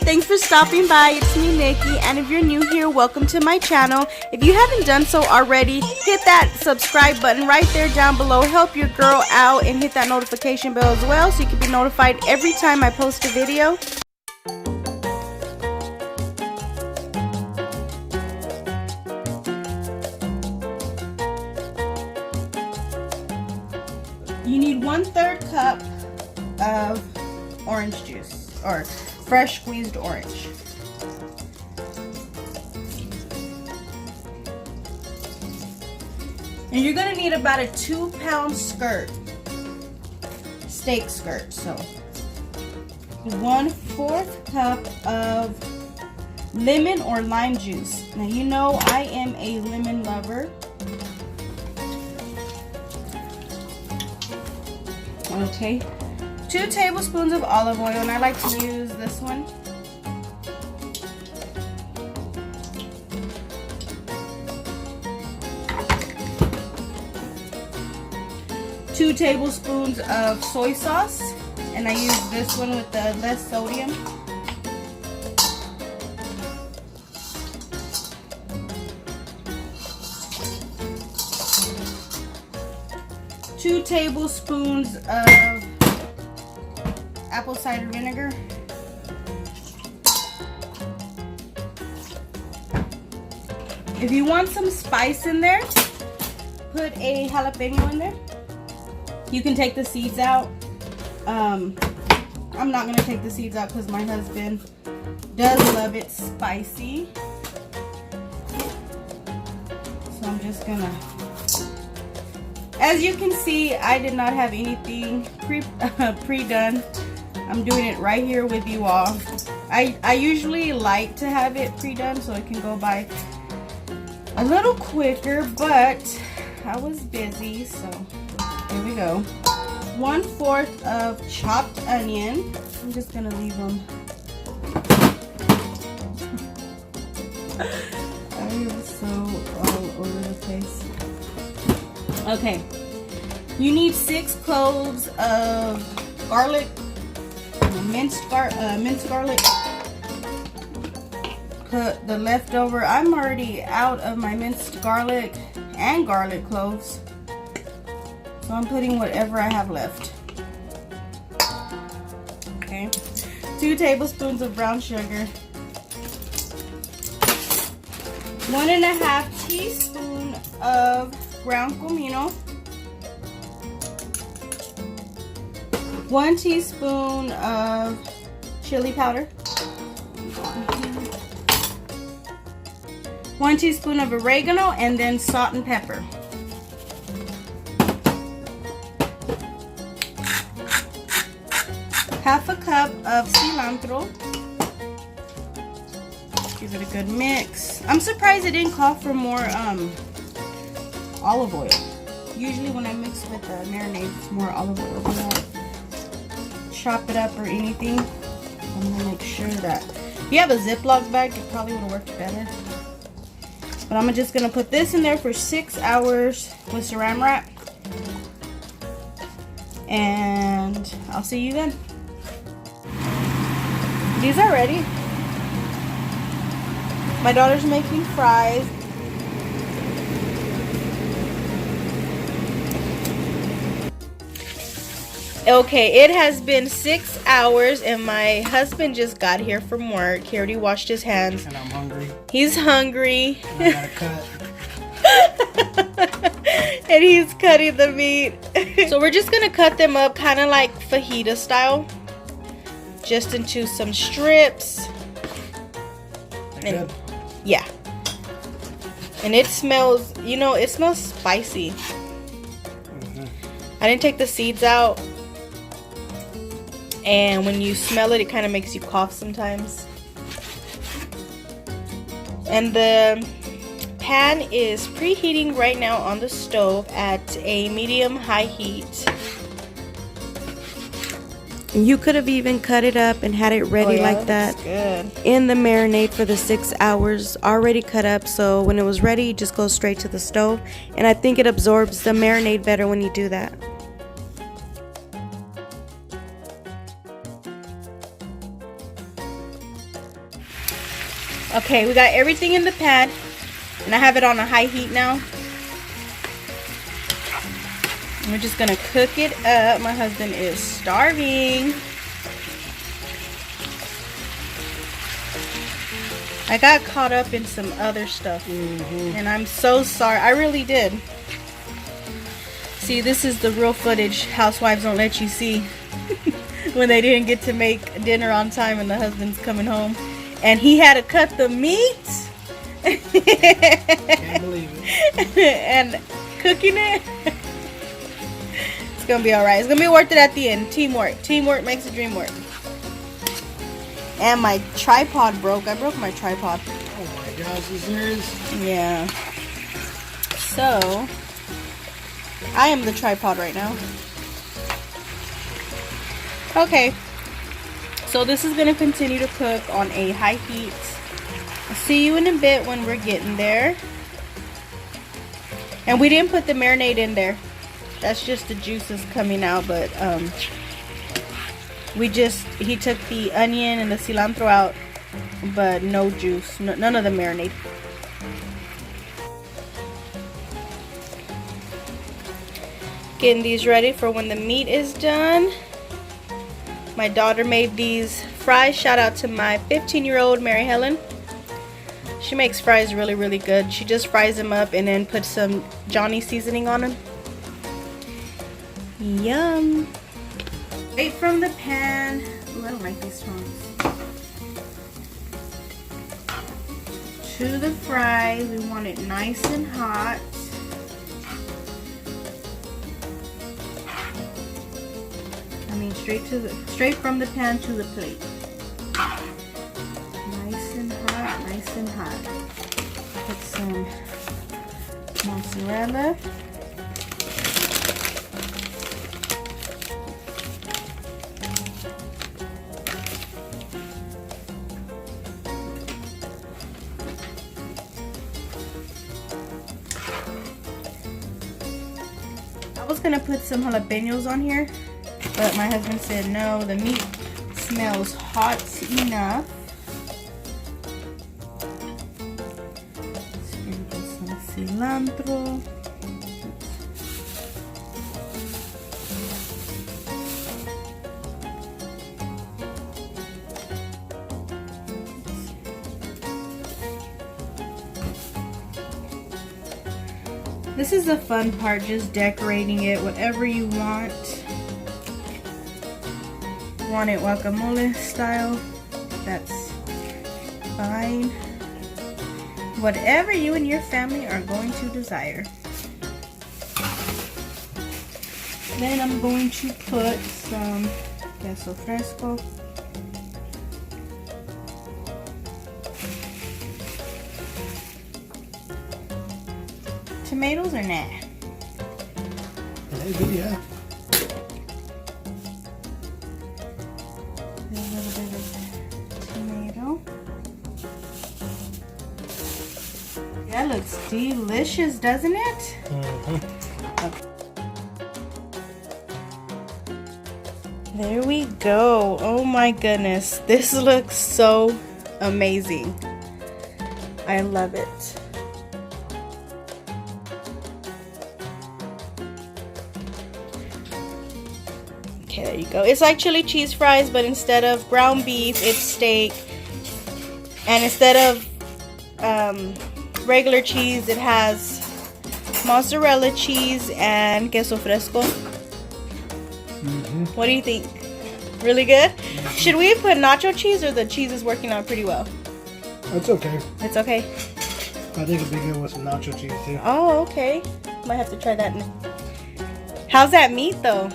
thanks for stopping by. It's me, Nikki, and if you're new here, welcome to my channel. If you haven't done so already, hit that subscribe button right there down below. Help your girl out and hit that notification bell as well so you can be notified every time I post a video. You need 1/3 cup of orange juice or fresh squeezed orange. And you're gonna need about a 2-pound skirt, steak skirt. So 1/4 cup of lemon or lime juice. Now you know I am a lemon lover. Okay, 2 tablespoons of olive oil, and I like to use this one. Two tablespoons of soy sauce, and I use this one with the less sodium. Two tablespoons of apple cider vinegar. If you want some spice in there, put a jalapeno in there. You can take the seeds out. I'm not going to take the seeds out because my husband does love it spicy. So I'm just going to... As you can see, I did not have anything pre-done. I'm doing it right here with you all. I usually like to have it pre-done so it can go by a little quicker, but I was busy, so here we go. 1/4 of chopped onion. I'm just gonna leave them. I am so all over the place. Okay, you need 6 cloves of garlic, minced garlic. Put the leftover. I'm already out of my minced garlic and garlic cloves, so I'm putting whatever I have left. Okay, 2 tablespoons of brown sugar, 1.5 teaspoons of ground comino, 1 teaspoon of chili powder, 1 teaspoon of oregano, and then salt and pepper. Half a cup of cilantro. Give it a good mix. I'm surprised it didn't call for more olive oil. Usually when I mix with the marinade, it's more olive oil than that. Chop it up or anything. I'm gonna make sure that if you have a Ziploc bag, it probably would have worked better. But I'm just gonna put this in there for 6 hours with saran wrap, and I'll see you then. These are ready. My daughter's making fries. Okay, it has been 6 hours and my husband just got here from work. He already washed his hands. And I'm hungry. He's hungry. And I gotta cut. And he's cutting the meat. So we're just gonna cut them up kind of like fajita style. Just into some strips. Good. Yeah. And it smells, you know, it smells spicy. I didn't take the seeds out. And when you smell it, it kind of makes you cough sometimes. And the pan is preheating right now on the stove at a medium-high heat. You could have even cut it up and had it ready like that in the marinade for the 6 hours, already cut up, so when it was ready, it just goes straight to the stove. And I think it absorbs the marinade better when you do that. Okay, we got everything in the pan, and I have it on a high heat now. And we're just gonna cook it up. My husband is starving. I got caught up in some other stuff, and I'm so sorry. I really did. See, this is the real footage housewives don't let you see when they didn't get to make dinner on time and the husband's coming home. And he had to cut the meat. Can't believe it. And cooking it. It's gonna be alright. It's gonna be worth it at the end. Teamwork. Teamwork makes the dream work. And my tripod broke. I broke my tripod. Oh my gosh, you serious? Yeah. So, I am the tripod right now. Okay. So this is going to continue to cook on a high heat. I'll see you in a bit when we're getting there. And we didn't put the marinade in there. That's just the juices coming out, but he took the onion and the cilantro out, but no juice, none of the marinade. Getting these ready for when the meat is done. My daughter made these fries. Shout out to my 15-year-old Mary Helen. She makes fries really, really good. She just fries them up and then puts some Johnny seasoning on them. Yum. Straight from the pan. Ooh, I don't like these ones. To the fries. We want it nice and hot. I mean, straight from the pan to the plate. Nice and hot, nice and hot. Put some mozzarella. I was gonna put some jalapenos on here, but my husband said no, the meat smells hot enough. Sprinkle some cilantro. This is the fun part, just decorating it whatever you want. Want it guacamole style, that's fine. Whatever you and your family are going to desire. Then I'm going to put some queso fresco. Tomatoes or nah? Maybe, yeah. A little bit of tomato. That looks delicious, doesn't it? Okay. There we go. Oh my goodness. This looks so amazing. I love it. Okay, there you go. It's like chili cheese fries, but instead of ground beef, it's steak. And instead of regular cheese, it has mozzarella cheese and queso fresco. What do you think? Really good? Should we put nacho cheese, or the cheese is working out pretty well? That's okay. It's okay? I think it'd be good with some nacho cheese too. Oh, okay. Might have to try that. How's that meat though?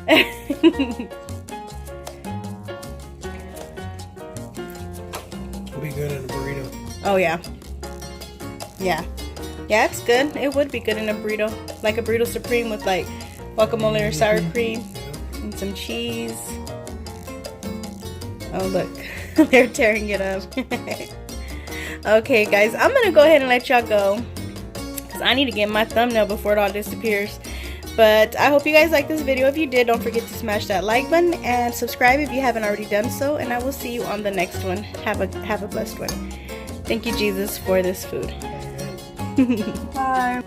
It'll be good in a burrito. Oh yeah. Yeah. Yeah, it's good. It would be good in a burrito. Like a burrito supreme with like guacamole or sour cream and some cheese. Oh look, they're tearing it up. Okay guys, I'm gonna go ahead and let y'all go because I need to get my thumbnail before it all disappears. But I hope you guys like this video. If you did, don't forget to smash that like button and subscribe if you haven't already done so. And I will see you on the next one. Have a blessed one. Thank you, Jesus, for this food. Bye.